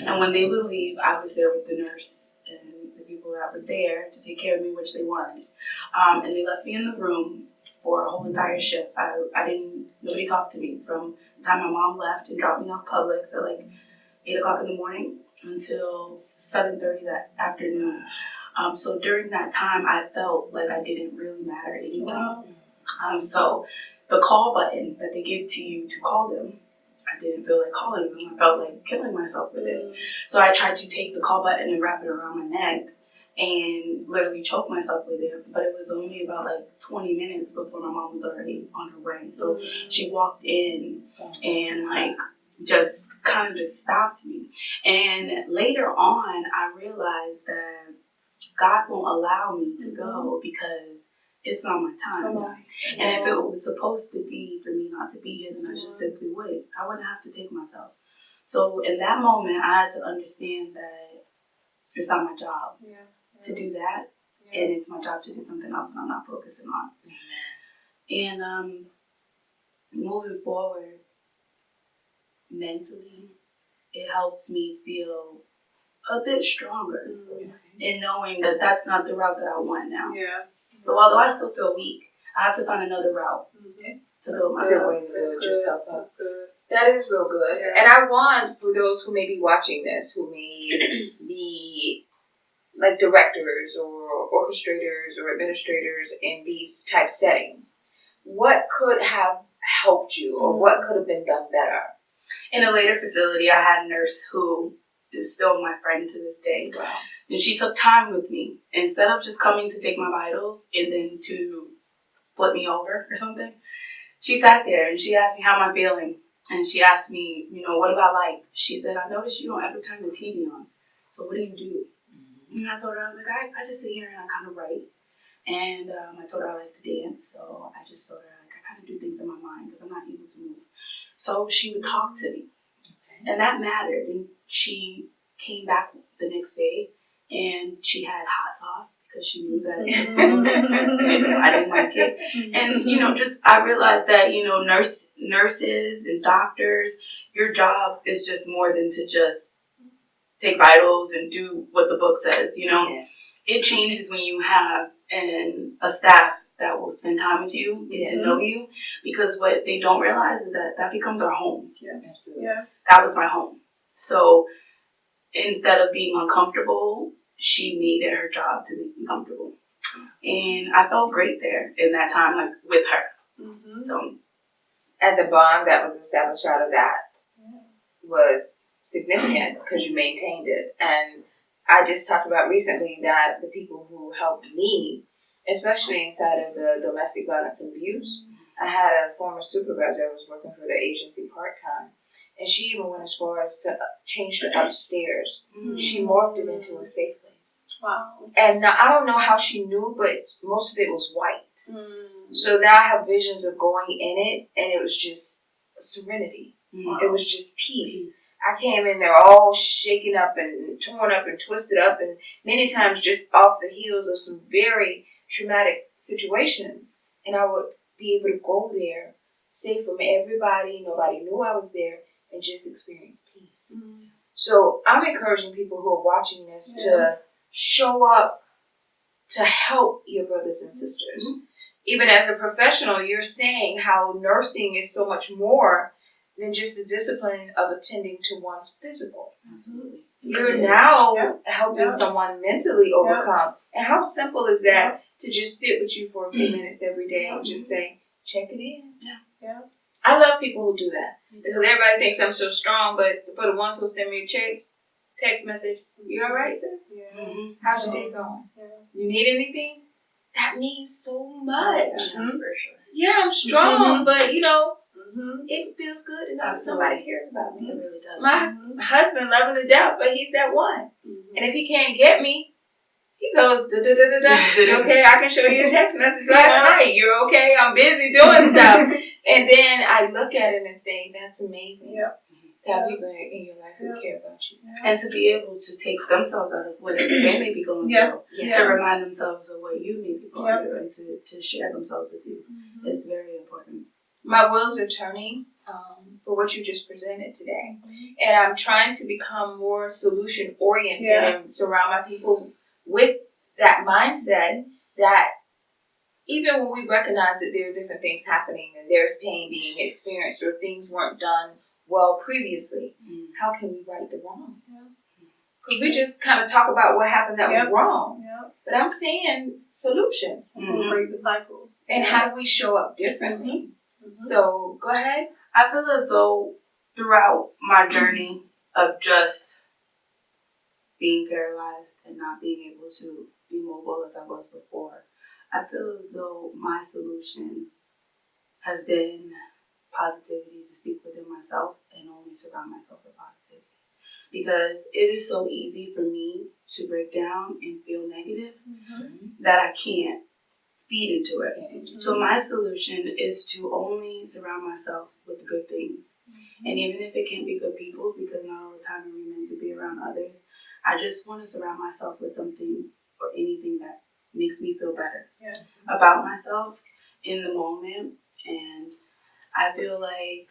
And when they would leave, I was there with the nurse and the people that were there to take care of me, which they weren't. And they left me in the room for a whole entire shift. Nobody talked to me from the time my mom left and dropped me off Publix at like 8 o'clock in the morning until 7:30 that afternoon. So during that time, I felt like I didn't really matter anyway. So the call button that they give to you to call them, I didn't feel like calling them. I felt like killing myself with it. So I tried to take the call button and wrap it around my neck and literally choke myself with it. But it was only about like 20 minutes before my mom was already on her way. So she walked in and like just kind of just stopped me. And later on, I realized that God won't allow me to go because it's not my time. And if it was supposed to be for me not to be here, then I just simply wouldn't. I wouldn't have to take myself. So in that moment, I had to understand that it's not my job to do that. And it's my job to do something else that I'm not focusing on. And moving forward, mentally, it helps me feel a bit stronger in knowing that that's not the route that I want now. So although I still feel weak, I have to find another route to build myself. To build yourself up. That is real good. And I want, for those who may be watching this, who may be like directors or orchestrators or administrators in these type settings, what could have helped you or what could have been done better? In a later facility, I had a nurse who is still my friend to this day. Wow. And she took time with me. Instead of just coming to take my vitals and then to flip me over or something, she sat there and she asked me how am I feeling. And she asked me, what about life? She said, I noticed you don't ever turn the TV on. So what do you do? And I told her, I was like, I just sit here and I kind of write. And I told her I like to dance. So I just told her, I kind of do things in my mind because I'm not able to move. So she would talk to me. And that mattered. And she came back the next day and she had hot sauce because she knew that I didn't like it. And, I realized that, nurses and doctors, your job is just more than to just take vitals and do what the book says, Yes. It changes when you have a staff that will spend time with you, get to know you, because what they don't realize is that becomes our home. Yeah, absolutely. That was my home. So instead of being uncomfortable, she made it her job to make me comfortable. And I felt great there in that time, like with her. So, and the bond that was established out of that was significant because you maintained it. And I just talked about recently that the people who helped me, especially inside of the domestic violence and abuse, I had a former supervisor who was working for the agency part-time. And she even went as far as to change the upstairs. She morphed it into a safe place. Wow. And now, I don't know how she knew, but most of it was white. So now I have visions of going in it, and it was just serenity. It was just peace. I came in there all shaken up and torn up and twisted up, and many times just off the heels of some very traumatic situations. And I would be able to go there, safe from everybody, nobody knew I was there, and just experience peace. So I'm encouraging people who are watching this to show up to help your brothers and sisters. Even as a professional, you're saying how nursing is so much more than just the discipline of attending to one's physical. Absolutely. You're now helping someone mentally overcome. And how simple is that to just sit with you for a few minutes every day and just say, check it in. I love people who do that. Because everybody thinks I'm so strong, but for the ones who send me a text message, you all right, sis? How's your day going? You need anything? That means so much. For sure. Yeah, I'm strong, but it feels good to know that somebody cares about me. It really does. My husband loving to death, but he's that one. And if he can't get me, he goes, da da da da da. You okay? I can show you a text message last night. You're okay? I'm busy doing stuff. And then I look at it and say, that's amazing. Yep. To have people in your life who care about you. And to be able to take themselves out of whatever they may be going through, to remind themselves of what you may be going through, and to share themselves with you is very important. My wheels are turning for what you just presented today. And I'm trying to become more solution oriented and surround my people with that mindset that even when we recognize that there are different things happening and there's pain being experienced or things weren't done well previously, how can we right the wrong? Because we just kind of talk about what happened that was wrong. But I'm saying solution. Break the cycle. And how do we show up differently? So go ahead. I feel as though throughout my journey of just being paralyzed and not being able to be mobile as I was before, I feel as though my solution has been positivity, to speak within myself and only surround myself with positivity. Because it is so easy for me to break down and feel negative that I can't feed into it. So my solution is to only surround myself with good things. And even if it can't be good people, because not all the time are we meant to be around others, I just want to surround myself with something or anything that makes me feel better about myself in the moment. And I feel like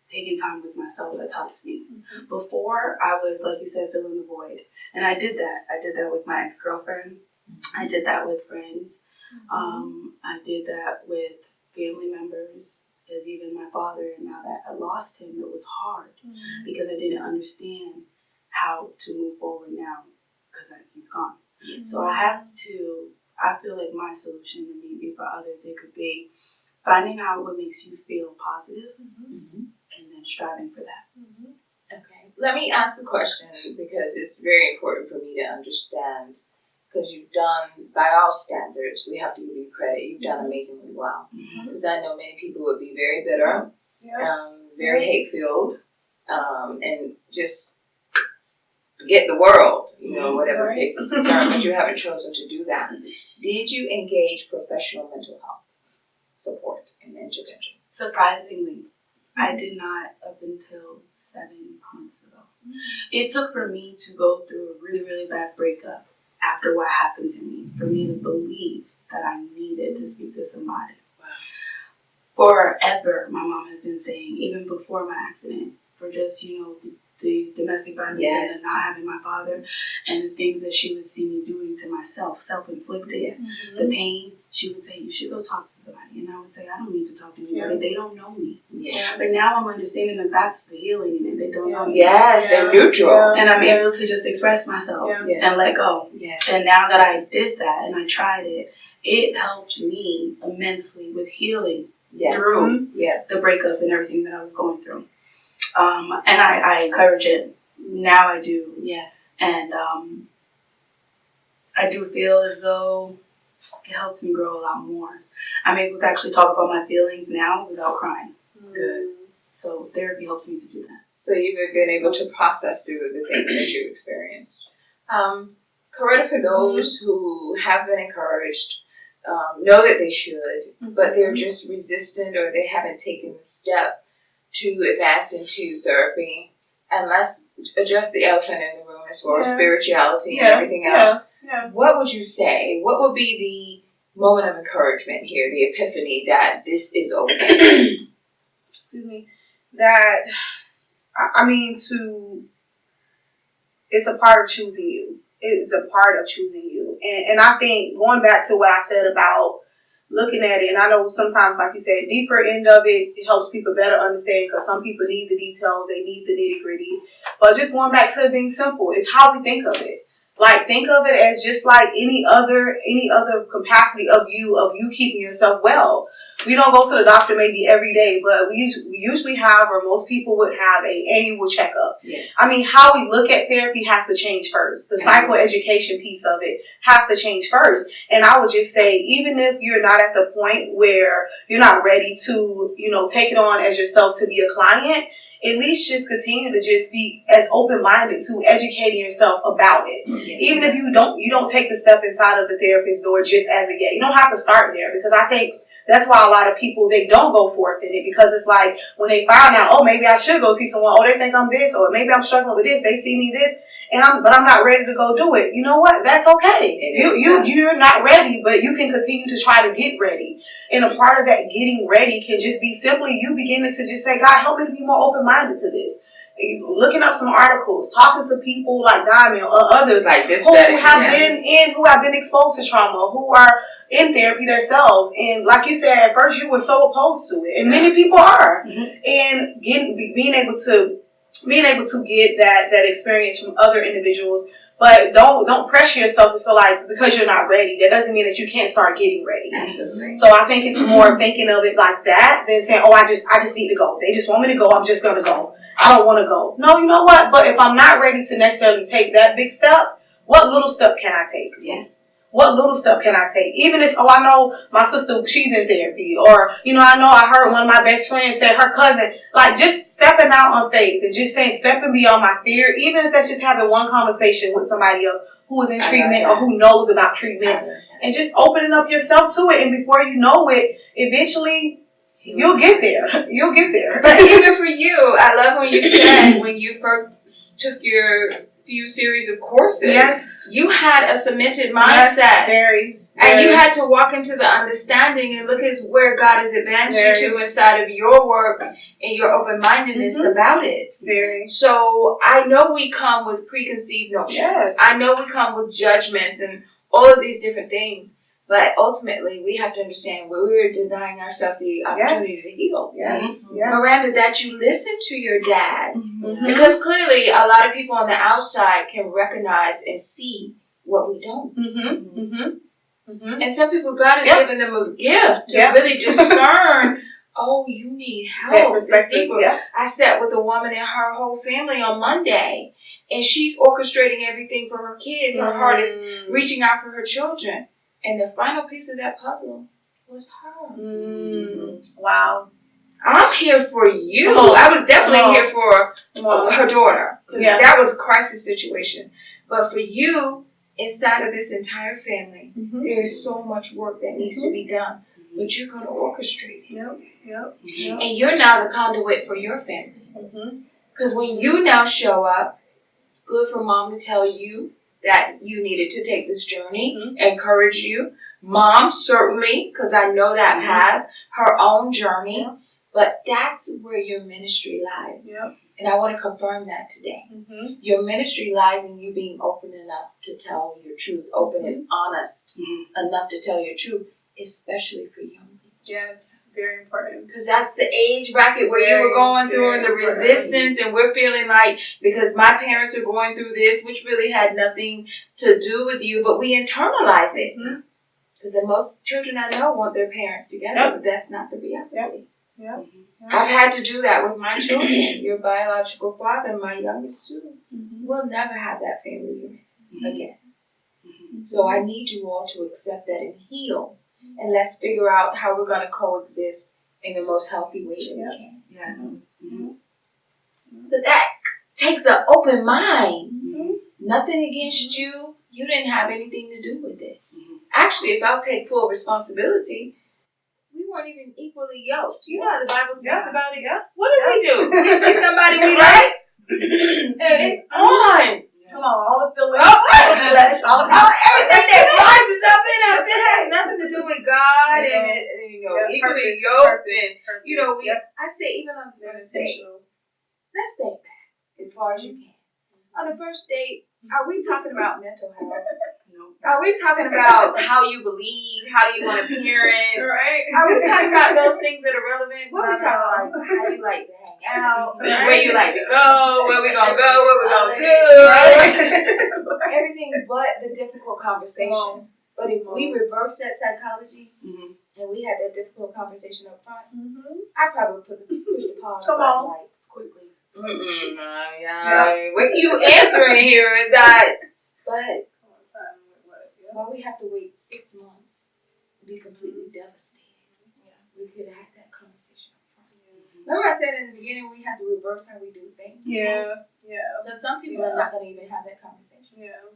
taking time with myself has helped me. Before, I was, like you said, filling the void. And I did that. I did that with my ex-girlfriend. I did that with friends. I did that with family members, as even my father. And now that I lost him, it was hard because I didn't understand how to move forward now because he's gone. So I feel like my solution, and maybe for others, it could be finding out what makes you feel positive and then striving for that. Okay. Let me ask the question because it's very important for me to understand. Because you've done, by all standards, we have to give you credit, you've done amazingly well. Because I know many people would be very bitter, very hate-filled, and just get the world, whatever case is concerned, but you haven't chosen to do that. Did you engage professional mental health support and intervention? Surprisingly, I did not up until 7 months ago. It took for me to go through a really, really bad breakup after what happened to me, for me to believe that I needed to speak to somebody. Forever, my mom has been saying, even before my accident, for just, the domestic violence and the not having my father and the things that she would see me doing to myself, self-inflicted, the pain, she would say, you should go talk to somebody. And I would say, I don't need to talk to anybody. They don't know me. But now I'm understanding that that's the healing in it. They don't know me. Yes, they're neutral. And I'm able to just express myself and let go. And now that I did that and I tried it, it helped me immensely with healing through the breakup and everything that I was going through. And I encourage it. Now I do. And I do feel as though it helps me grow a lot more. I'm able to actually talk about my feelings now without crying. Good. So therapy helps me to do that. So you've been able to process through the things that you've experienced. Coretta, for those who have been encouraged, know that they should, but they're just resistant or they haven't taken the step to advance into therapy, and let's address the elephant in the room as far as spirituality and everything else. What would you say? What would be the moment of encouragement here, the epiphany that this is okay? Excuse me. That, it's a part of choosing you. It's a part of choosing you. And I think going back to what I said about looking at it, and I know sometimes, like you said, deeper end of it helps people better understand because some people need the details, they need the nitty gritty. But just going back to it being simple, it's how we think of it. Like, think of it as just like any other capacity of you keeping yourself well. we don't go to the doctor maybe every day, but we usually have, or most people would have, a annual checkup. Yes. I mean, how we look at therapy has to change first. The psychoeducation piece of it has to change first. And I would just say, even if you're not at the point where you're not ready to, take it on as yourself to be a client, at least just continue to just be as open-minded to educating yourself about it. Even if you don't take the step inside of the therapist's door just as a yet. You don't have to start there, because I think that's why a lot of people, they don't go forth in it, because it's like when they find out, oh, maybe I should go see someone, oh, they think I'm this, or maybe I'm struggling with this, they see me this, but I'm not ready to go do it. You know what? That's okay. You're not ready, but you can continue to try to get ready. And a part of that getting ready can just be simply you beginning to just say, God, help me to be more open-minded to this. Looking up some articles, talking to people like Diamond or others like this who have been exposed to trauma, who are in therapy themselves. And like you said, at first you were so opposed to it, and many people are. And being able to get that experience from other individuals. But don't pressure yourself to feel like because you're not ready, that doesn't mean that you can't start getting ready. Absolutely. So I think it's more thinking of it like that than saying, oh, I just need to go. They just want me to go. I'm just going to go. I don't want to go. No, you know what? But if I'm not ready to necessarily take that big step, what little step can I take? Yes. What little step can I take? Even if, I know my sister, she's in therapy. Or, I heard one of my best friends say her cousin, like just stepping out on faith and just saying stepping beyond my fear, even if that's just having one conversation with somebody else who is in treatment or who knows about treatment, and just opening up yourself to it. And before you know it, eventually you'll get there. You'll get there. But even for you, I love when you said when you first took your few series of courses, you had a cemented mindset. Yes, very. And you had to walk into the understanding and look at where God has advanced you to inside of your work and your open-mindedness about it. Very. So I know we come with preconceived notions. Yes. I know we come with judgments and all of these different things. But ultimately, we have to understand where we're denying ourselves the opportunity to heal. Yes. Miranda, that you listen to your dad. Because clearly, a lot of people on the outside can recognize and see what we don't. And some people, God has given them a gift to really discern, oh, you need help. It's deeper. I sat with a woman and her whole family on Monday, and she's orchestrating everything for her kids. Her heart is reaching out for her children. And the final piece of that puzzle was her. Wow. I'm here for you. I was definitely here for her daughter. Because that was a crisis situation. But for you, inside of this entire family, there is so much work that needs to be done. But you're going to orchestrate it. And you're now the conduit for your family. Because when you now show up, it's good for mom to tell you that you needed to take this journey, encourage you. Mom, certainly, because I know that path, her own journey. But that's where your ministry lies. And I want to confirm that today. Your ministry lies in you being open enough to tell your truth, open and honest enough to tell your truth, especially for young people. Yes, very important. Because that's the age bracket where you were going through and the resistance, and we're feeling like, because my parents are going through this, which really had nothing to do with you, but we internalize it. Because most children I know want their parents together, but that's not the reality. I've had to do that with my children. Your biological father, my youngest too, will never have that family unit again. So I need you all to accept that and heal. And let's figure out how we're going to coexist in the most healthy way that we can. But that takes an open mind. Nothing against you. You didn't have anything to do with it. Actually, if I'll take full responsibility, we weren't even equally yoked. You know how the Bible speaks about it? What do? We see somebody we like, and it's on. Come on, all the feelings, all the flesh, all everything that rises up in us, it has nothing to do with God, and it, equally yoked, and I say even on the first date, let's think back as far as you can. On the first date, are we talking about mental health? Are we talking about how you believe? How do you want to parent? Are we talking about those things that are relevant? What are we talking about? How you like to hang out? Where you like to go? Where we gonna go? What we gonna do? Everything but the difficult conversation. But if we reverse that psychology and and we had that difficult conversation up front, Mm-hmm. I probably push the pause Come button on. like quickly. Yeah. What you answering here is that, but we have to wait 6 months to be completely devastated. Yeah. We could have had that conversation up front. Remember I said in the beginning we have to reverse how we do things? Yeah. Because some people are not going to even have that conversation. Yeah.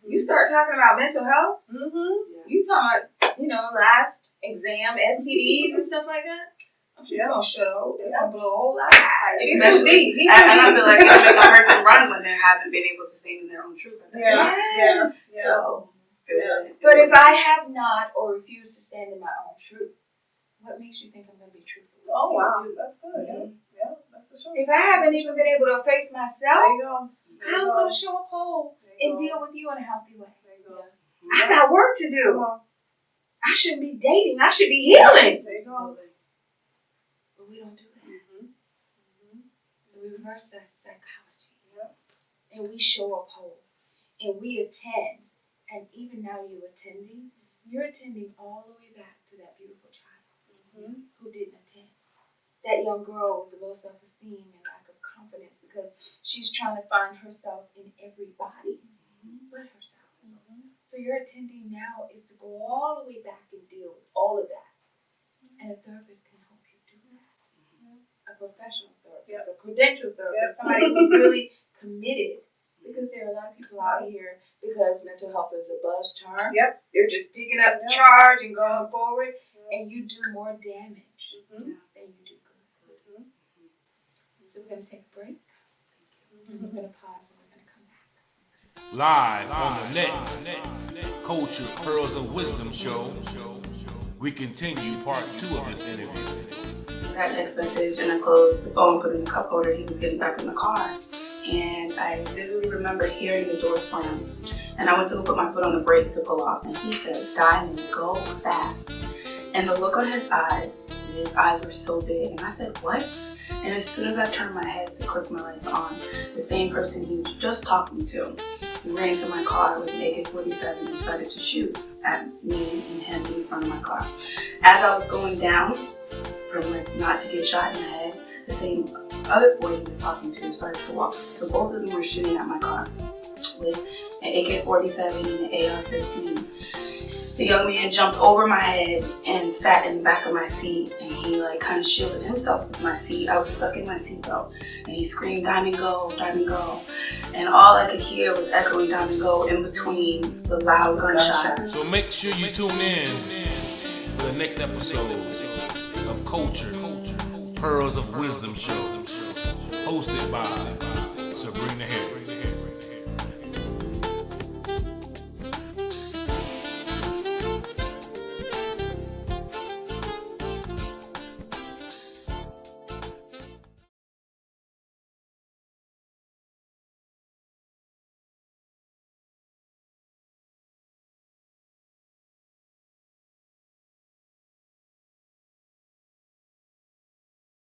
You start talking about mental health, Mm-hmm. you talking about, last exam, STDs and stuff like that. I'm sure you're going to shut a hole. It's going to blow a whole lot of eyes. Especially, and I feel like it'll make a person run when they haven't been able to say their own truth. Yes. Yeah. So, Yeah. but if I have not or refuse to stand in my own truth, what makes you think I'm going to be truthful? Oh, wow. That's good. Yeah, that's for sure. If I haven't even been able to face There myself, you go. how am I going to show up whole and deal with you in a healthy way? There you go. I got work to Come do. on. I shouldn't be dating. I should be healing. There you go. But we don't do that. Mm-hmm. So we reverse that psychology. Yep. And we show up whole. And we attend. And even now you're attending all the way back to that beautiful child who didn't attend. That young girl with low self-esteem and lack of confidence because she's trying to find herself in everybody but herself. So your attending now is to go all the way back and deal with all of that. And a therapist can help you do that. A professional therapist, a credentialed therapist, somebody who's really committed. Because there are a lot of people out here, because mental health is a buzz term, they're just picking up the charge and going forward, and you do more damage than you do good. So we're going to take a break. We're going to pause and we're going to come back. Live on the next Culture Pearls of Wisdom show, we continue part 2 of this interview. I got a text message and I closed the phone, put it in the cup holder. He was getting back in the car. And I vividly remember hearing the door slam. And I went to go put my foot on the brake to pull off. And he said, "Diamond, go fast." And the look on his eyes were so big. And I said, "What?" And as soon as I turned my head to click my lights on, the same person he was just talking to, he ran to my car with an AK-47 and started to shoot at me and him in front of my car. As I was going down, from not to get shot in the head, the same other boy he was talking to started to walk. So both of them were shooting at my car with an AK-47 and an AR-15. The young man jumped over my head and sat in the back of my seat, and he kind of shielded himself with my seat. I was stuck in my seatbelt, and he screamed, "Diamond, go, Diamond, go." And all I could hear was echoing "Diamond, go" in between the loud gunshots. So make sure you tune in for the next episode of Culture Pearls of Wisdom show, hosted by Sabrina Harris.